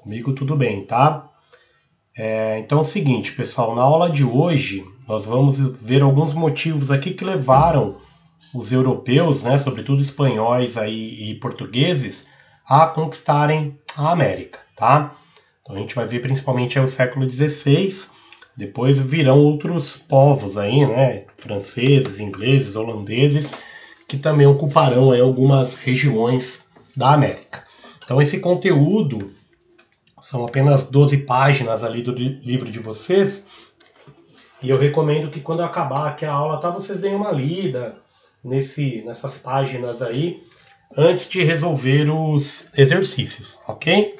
Comigo tudo bem, tá? Então é o seguinte, pessoal, na aula de hoje nós vamos ver alguns motivos aqui que levaram os europeus, né, sobretudo espanhóis aí, e portugueses, a conquistarem a América, tá? Então a gente vai ver principalmente aí o século XVI, depois virão outros povos aí, né, franceses, ingleses, holandeses, que também ocuparão aí algumas regiões da América. Então esse conteúdo são apenas 12 páginas ali do livro de vocês, e eu recomendo que quando acabar aqui a aula, tá, vocês deem uma lida nessas páginas aí, antes de resolver os exercícios, ok?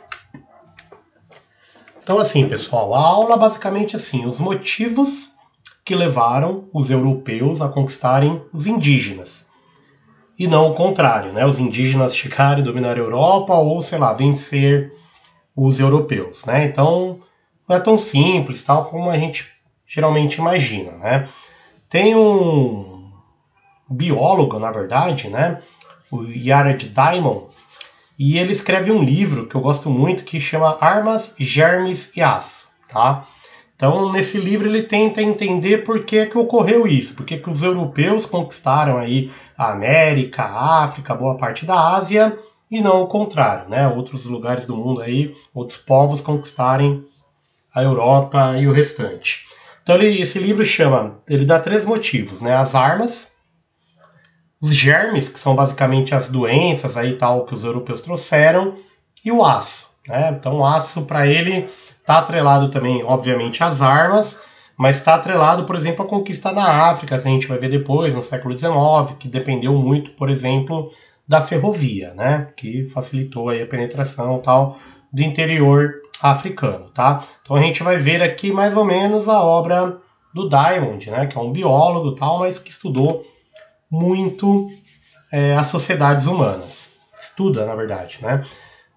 Então assim, pessoal, a aula basicamente assim, os motivos que levaram os europeus a conquistarem os indígenas. E não o contrário, né? Os indígenas chegarem, dominar a Europa ou, sei lá, vencer os europeus, né? Então, não é tão simples, tal como a gente geralmente imagina, né? Tem um biólogo, na verdade, né? O Jared Diamond, e ele escreve um livro que eu gosto muito que chama Armas, Germes e Aço, tá? Então, nesse livro ele tenta entender por que ocorreu isso, por que os europeus conquistaram aí a América, a África, boa parte da Ásia, e não o contrário, né? Outros lugares do mundo aí, outros povos conquistarem a Europa e o restante. Então, esse livro ele dá 3 motivos, né? As armas, os germes, que são basicamente as doenças aí tal que os europeus trouxeram, e o aço, né? Então, o aço para ele está atrelado também, obviamente, às armas, mas está atrelado, por exemplo, à conquista da África, que a gente vai ver depois, no século XIX, que dependeu muito, por exemplo, da ferrovia, né? Que facilitou aí a penetração tal do interior africano, tá? Então a gente vai ver aqui mais ou menos a obra do Diamond, né? Que é um biólogo tal, mas que estudou muito as sociedades humanas. Estuda, na verdade, né?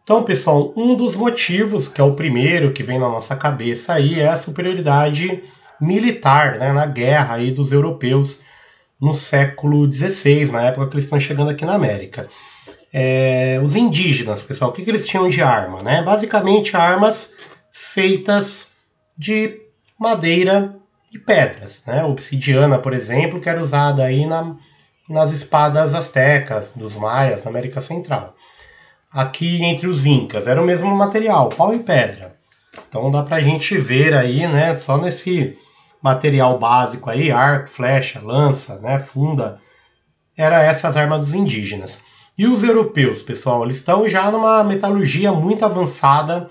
Então, pessoal, um dos motivos, que é o primeiro que vem na nossa cabeça aí, é a superioridade militar, né, na guerra aí dos europeus no século XVI, na época que eles estão chegando aqui na América. Os indígenas, pessoal, o que eles tinham de arma? Né? Basicamente, armas feitas de madeira e pedras. Né? Obsidiana, por exemplo, que era usada aí nas espadas astecas dos maias, na América Central. Aqui entre os incas era o mesmo material, pau e pedra. Então dá pra gente ver aí, né, só nesse material básico aí, arco, flecha, lança, né, funda, era essas armas dos indígenas. E os europeus, pessoal, eles estão já numa metalurgia muito avançada.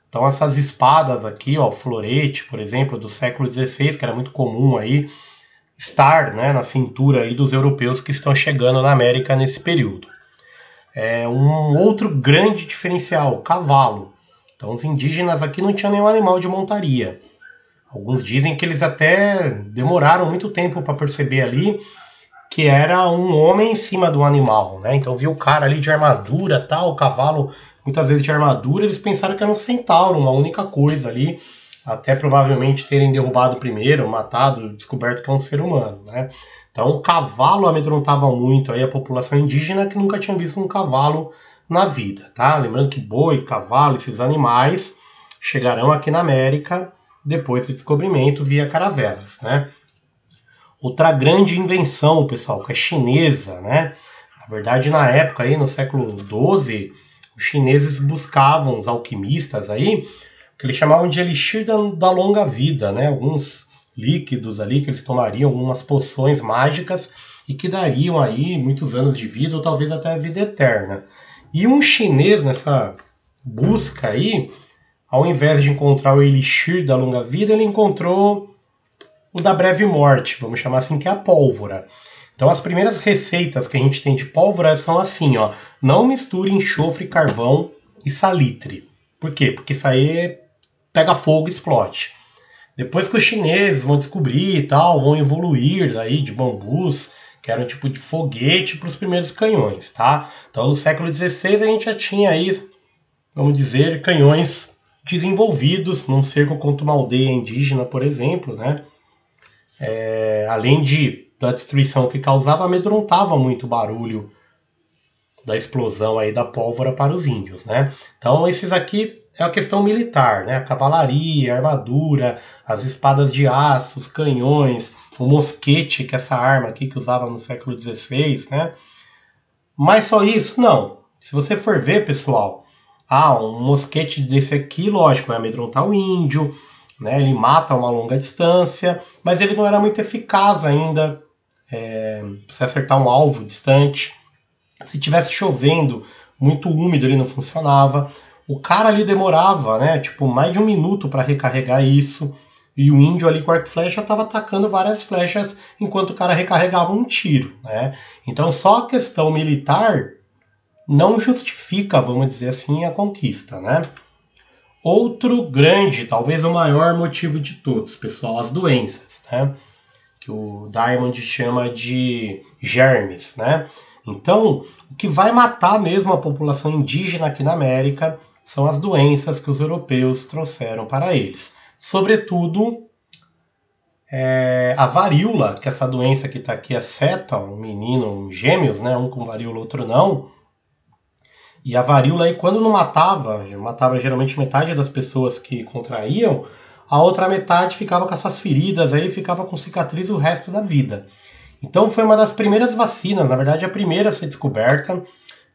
Então essas espadas aqui, ó, florete, por exemplo, do século XVI, que era muito comum aí, estar, né, na cintura aí dos europeus que estão chegando na América nesse período. Um outro grande diferencial, o cavalo. Então os indígenas aqui não tinham nenhum animal de montaria. Alguns dizem que eles até demoraram muito tempo para perceber ali que era um homem em cima do animal, né? Então viu o cara ali de armadura, tal, o cavalo muitas vezes de armadura, eles pensaram que era um centauro, uma única coisa ali, até provavelmente terem derrubado primeiro, matado, descoberto que é um ser humano, né? Então o cavalo amedrontava muito aí a população indígena que nunca tinha visto um cavalo na vida, tá? Lembrando que boi, cavalo, esses animais chegarão aqui na América depois do descobrimento via caravelas, né? Outra grande invenção, pessoal, que é chinesa, né? Na verdade, na época aí, no século XII, os chineses buscavam, os alquimistas aí, que eles chamavam de elixir da longa vida, né? Alguns líquidos ali que eles tomariam, algumas poções mágicas e que dariam aí muitos anos de vida ou talvez até a vida eterna. E um chinês nessa busca aí, ao invés de encontrar o elixir da longa vida, ele encontrou o da breve morte, vamos chamar assim, que é a pólvora. Então as primeiras receitas que a gente tem de pólvora são assim, ó, não misture enxofre, carvão e salitre. Por quê? Porque isso aí pega fogo e explode. Depois que os chineses vão descobrir e tal, vão evoluir daí de bambus, que era um tipo de foguete para os primeiros canhões, tá? Então no século XVI a gente já tinha aí, vamos dizer, canhões desenvolvidos num cerco contra uma aldeia indígena, por exemplo, né? Além da destruição que causava, amedrontava muito o barulho da explosão aí da pólvora para os índios, né? Então esses aqui é a questão militar, né? A cavalaria, a armadura, as espadas de aço, os canhões, o mosquete, que é essa arma aqui que usava no século XVI, né? Mas só isso? Não. Se você for ver, pessoal, um mosquete desse aqui, lógico, vai amedrontar o índio, né? Ele mata a uma longa distância, mas ele não era muito eficaz ainda para você acertar um alvo distante. Se tivesse chovendo, muito úmido, ele não funcionava. O cara ali demorava, né, tipo, mais de 1 minuto para recarregar isso. E o índio ali com arco e flecha estava atacando várias flechas enquanto o cara recarregava um tiro, né? Então só a questão militar não justifica, vamos dizer assim, a conquista, né? Outro grande, talvez o maior motivo de todos, pessoal, as doenças, né? Que o Diamond chama de germes, né? Então, o que vai matar mesmo a população indígena aqui na América são as doenças que os europeus trouxeram para eles. Sobretudo, a varíola, que essa doença que está aqui é seta, um menino, gêmeos, né? Um com varíola, outro não. E a varíola, aí, quando não matava geralmente metade das pessoas que contraíam, a outra metade ficava com essas feridas, aí ficava com cicatriz o resto da vida. Então foi uma das primeiras vacinas, na verdade a primeira a ser descoberta.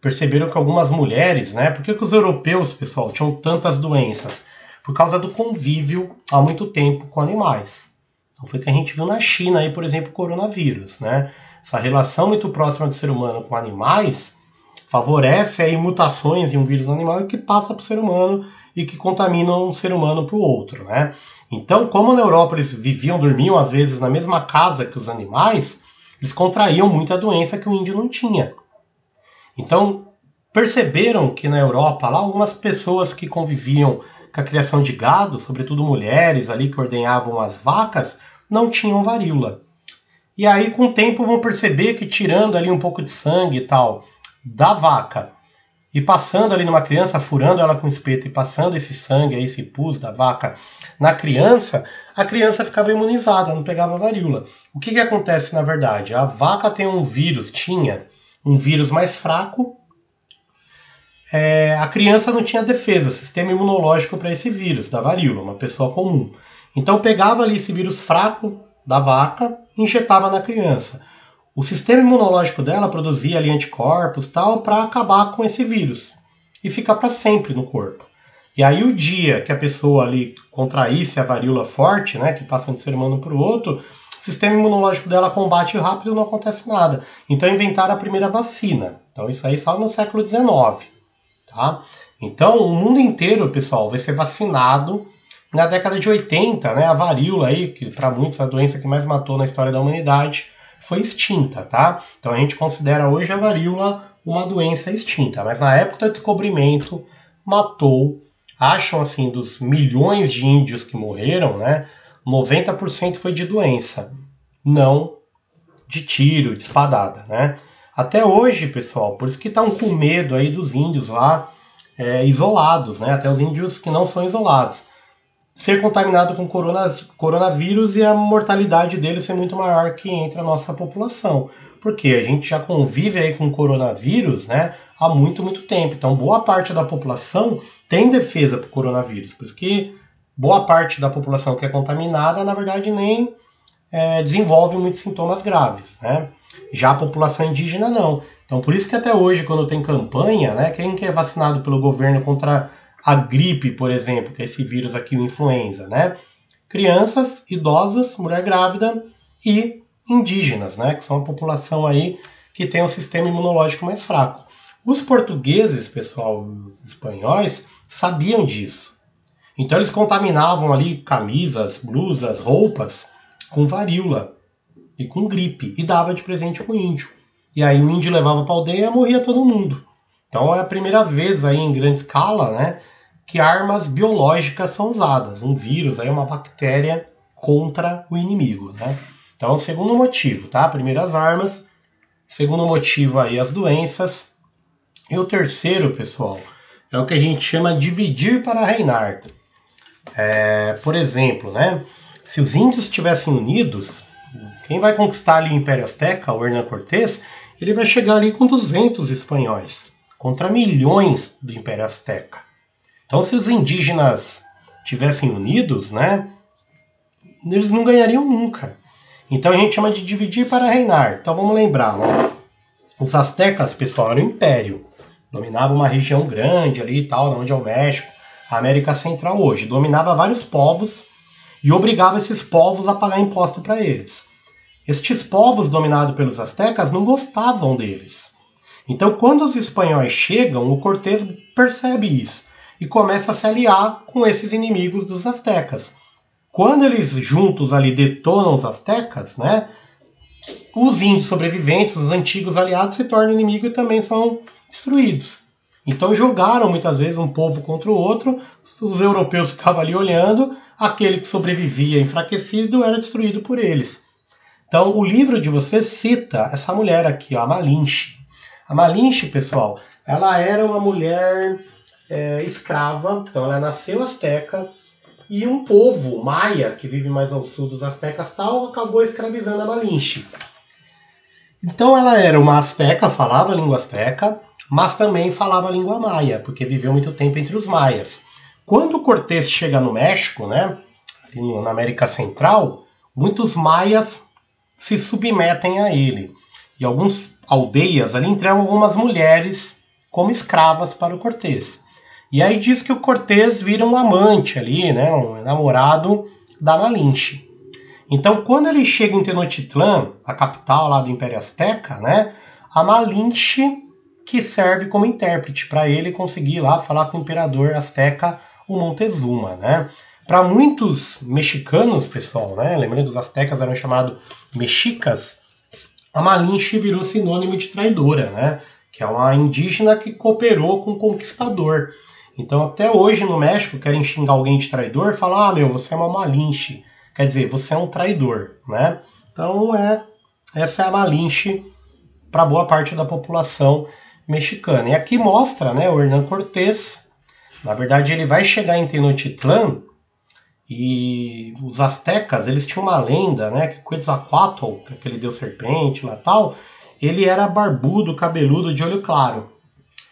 Perceberam que algumas mulheres, né? Por que os europeus, pessoal, tinham tantas doenças? Por causa do convívio há muito tempo com animais. Então foi que a gente viu na China, aí, por exemplo, o coronavírus, né? Essa relação muito próxima do ser humano com animais favorece aí mutações de um vírus animal que passa para o ser humano e que contaminam um ser humano para o outro, né? Então, como na Europa eles dormiam às vezes na mesma casa que os animais, eles contraíam muita doença que o índio não tinha. Então, perceberam que na Europa, lá, algumas pessoas que conviviam com a criação de gado, sobretudo mulheres ali que ordenhavam as vacas, não tinham varíola. E aí, com o tempo, vão perceber que tirando ali um pouco de sangue e tal da vaca e passando ali numa criança, furando ela com espeto e passando esse sangue, esse pus da vaca na criança, a criança ficava imunizada, não pegava varíola. O que acontece na verdade? A vaca tinha um vírus mais fraco, a criança não tinha defesa, sistema imunológico para esse vírus, da varíola, uma pessoa comum. Então pegava ali esse vírus fraco da vaca e injetava na criança. O sistema imunológico dela produzia ali anticorpos tal para acabar com esse vírus e ficar para sempre no corpo. E aí o dia que a pessoa ali contraísse a varíola forte, né, que passa de um ser humano para o outro, o sistema imunológico dela combate rápido e não acontece nada. Então inventaram a primeira vacina. Então isso aí só no século XIX. Tá? Então o mundo inteiro, pessoal, vai ser vacinado. Na década de 80, né, a varíola, aí, que para muitos é a doença que mais matou na história da humanidade, foi extinta, tá? Então a gente considera hoje a varíola uma doença extinta, mas na época do descobrimento matou, acham assim, dos milhões de índios que morreram, né, 90% foi de doença, não de tiro, de espadada, né? Até hoje, pessoal, por isso que estão com medo aí dos índios lá isolados, né? Até os índios que não são isolados. Ser contaminado com coronavírus e a mortalidade dele ser muito maior que entre a nossa população. Porque a gente já convive aí com coronavírus, né, há muito, muito tempo. Então, boa parte da população tem defesa para o coronavírus. Por isso que boa parte da população que é contaminada, na verdade, nem desenvolve muitos sintomas graves, né? Já a população indígena, não. Então, por isso que até hoje, quando tem campanha, né, quem que é vacinado pelo governo contra a gripe, por exemplo, que é esse vírus aqui, o influenza, né? Crianças, idosas, mulher grávida e indígenas, né? Que são a população aí que tem um sistema imunológico mais fraco. Os portugueses, pessoal, os espanhóis, sabiam disso. Então eles contaminavam ali camisas, blusas, roupas com varíola e com gripe e dava de presente pro índio. E aí o índio levava para a aldeia e morria todo mundo. Então é a primeira vez aí em grande escala, né, que armas biológicas são usadas. Um vírus, aí uma bactéria contra o inimigo, né? Então, segundo motivo, tá? Primeiro as armas, segundo motivo aí as doenças. E o terceiro, pessoal, é o que a gente chama de dividir para reinar. Por exemplo, né, se os índios estivessem unidos, quem vai conquistar ali o Império Azteca, o Hernán Cortés, ele vai chegar ali com 200 espanhóis contra milhões do Império Azteca. Então, se os indígenas tivessem unidos, né, eles não ganhariam nunca. Então a gente chama de dividir para reinar. Então vamos lembrar, ó, os astecas, pessoal, eram um império. Dominava uma região grande ali e tal, onde é o México, a América Central hoje. Dominava vários povos e obrigava esses povos a pagar imposto para eles. Estes povos dominados pelos astecas não gostavam deles. Então quando os espanhóis chegam, o Cortés percebe isso e começa a se aliar com esses inimigos dos astecas. Quando eles juntos ali detonam os astecas, né, os índios sobreviventes, os antigos aliados, se tornam inimigos e também são destruídos. Então jogaram muitas vezes um povo contra o outro, os europeus ficavam ali olhando, aquele que sobrevivia enfraquecido era destruído por eles. Então o livro de vocês cita essa mulher aqui, ó, a Malinche. A Malinche, pessoal, ela era uma mulher escrava, então ela nasceu asteca, e um povo maia, que vive mais ao sul dos astecas, tal, acabou escravizando a Malinche. Então ela era uma asteca, falava a língua asteca, mas também falava a língua maia, porque viveu muito tempo entre os maias. Quando o Cortés chega no México, né, ali na América Central, muitos maias se submetem a ele. E algumas aldeias ali entregam algumas mulheres como escravas para o Cortés. E aí diz que o Cortés vira um amante ali, né, um namorado da Malinche. Então, quando ele chega em Tenochtitlán, a capital lá do Império Azteca, né, a Malinche que serve como intérprete para ele conseguir lá falar com o imperador azteca, o Montezuma, né? Para muitos mexicanos, pessoal, né, lembrando que os astecas eram chamados mexicas, a Malinche virou sinônimo de traidora, né? Que é uma indígena que cooperou com o conquistador. Então, até hoje no México, querem xingar alguém de traidor, falar, você é uma Malinche. Quer dizer, você é um traidor, né? Então, essa é a Malinche para boa parte da população mexicana. E aqui mostra, né, o Hernán Cortés. Na verdade, ele vai chegar em Tenochtitlán e os astecas, eles tinham uma lenda, né, que Quetzalcoatl, aquele deus serpente lá tal, ele era barbudo, cabeludo, de olho claro.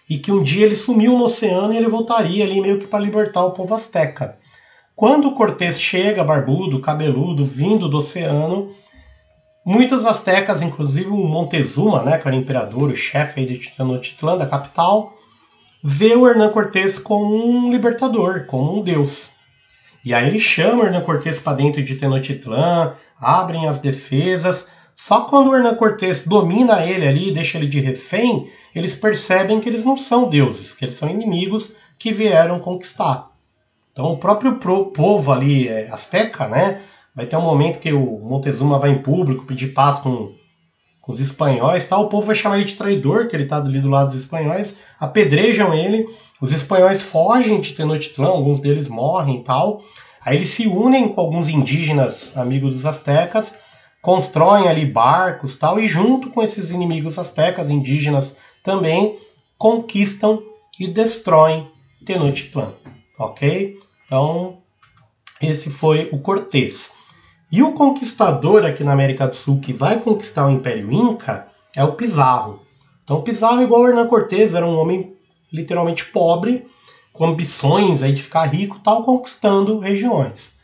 E que um dia ele sumiu no oceano e ele voltaria ali meio que para libertar o povo asteca. Quando o Cortés chega, barbudo, cabeludo, vindo do oceano, muitos astecas, inclusive o Montezuma, né, que era o imperador, o chefe aí de Tenochtitlán, da capital, vê o Hernán Cortés como um libertador, como um deus. E aí ele chama o Hernán Cortés para dentro de Tenochtitlán, abrem as defesas. Só quando o Hernán Cortés domina ele ali, deixa ele de refém, eles percebem que eles não são deuses, que eles são inimigos que vieram conquistar. Então o próprio povo ali, asteca, né, vai ter um momento que o Montezuma vai em público pedir paz com os espanhóis, tal. O povo vai chamar ele de traidor, que ele está ali do lado dos espanhóis, apedrejam ele, os espanhóis fogem de Tenochtitlán, alguns deles morrem e tal. Aí eles se unem com alguns indígenas amigos dos astecas, constroem ali barcos tal, e junto com esses inimigos astecas, indígenas também, conquistam e destroem Tenochtitlán. Ok? Então, esse foi o Cortés. E o conquistador aqui na América do Sul que vai conquistar o Império Inca é o Pizarro. Então, o Pizarro, igual o Hernán Cortés, era um homem literalmente pobre, com ambições aí de ficar rico, tal, conquistando regiões.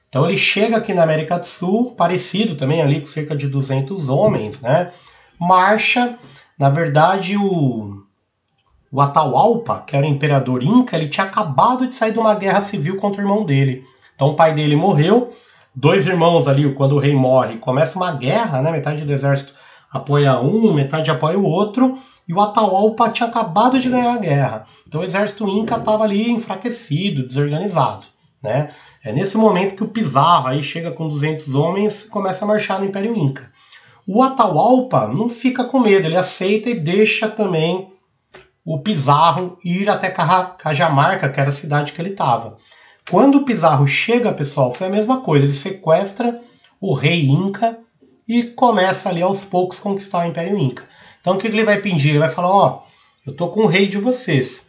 Então ele chega aqui na América do Sul, parecido também ali com cerca de 200 homens, né? Marcha, na verdade o Atahualpa, que era o imperador Inca, ele tinha acabado de sair de uma guerra civil contra o irmão dele. Então o pai dele morreu, dois irmãos ali, quando o rei morre, começa uma guerra, né? Metade do exército apoia um, metade apoia o outro, e o Atahualpa tinha acabado de ganhar a guerra. Então o exército Inca estava ali enfraquecido, desorganizado, né? É nesse momento que o Pizarro aí chega com 200 homens e começa a marchar no Império Inca. O Atahualpa não fica com medo, ele aceita e deixa também o Pizarro ir até Cajamarca, que era a cidade que ele estava. Quando o Pizarro chega, pessoal, foi a mesma coisa. Ele sequestra o rei Inca e começa ali aos poucos conquistar o Império Inca. Então o que ele vai pedir? Ele vai falar, eu tô com o rei de vocês.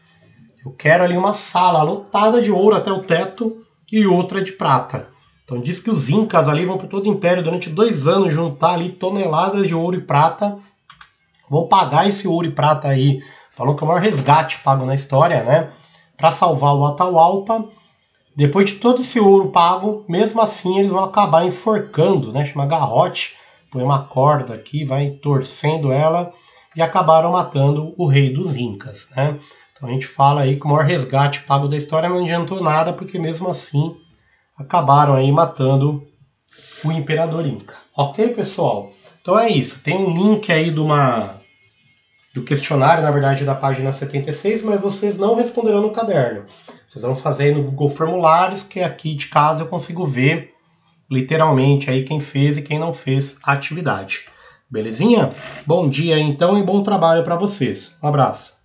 Eu quero ali uma sala lotada de ouro até o teto e outra de prata. Então diz que os incas ali vão por todo o império durante 2 anos juntar ali toneladas de ouro e prata. Vão pagar esse ouro e prata aí. Falou que é o maior resgate pago na história, né? para salvar o Atahualpa. Depois de todo esse ouro pago, mesmo assim eles vão acabar enforcando, né? Chama garrote, põe uma corda aqui, vai torcendo ela e acabaram matando o rei dos Incas, né? Então a gente fala aí que o maior resgate pago da história não adiantou nada, porque mesmo assim acabaram aí matando o imperador Inca. Ok, pessoal? Então é isso. Tem um link aí do questionário, na verdade, da página 76, mas vocês não responderão no caderno. Vocês vão fazer aí no Google Formulários, que aqui de casa eu consigo ver literalmente aí quem fez e quem não fez a atividade. Belezinha? Bom dia então e bom trabalho para vocês. Um abraço.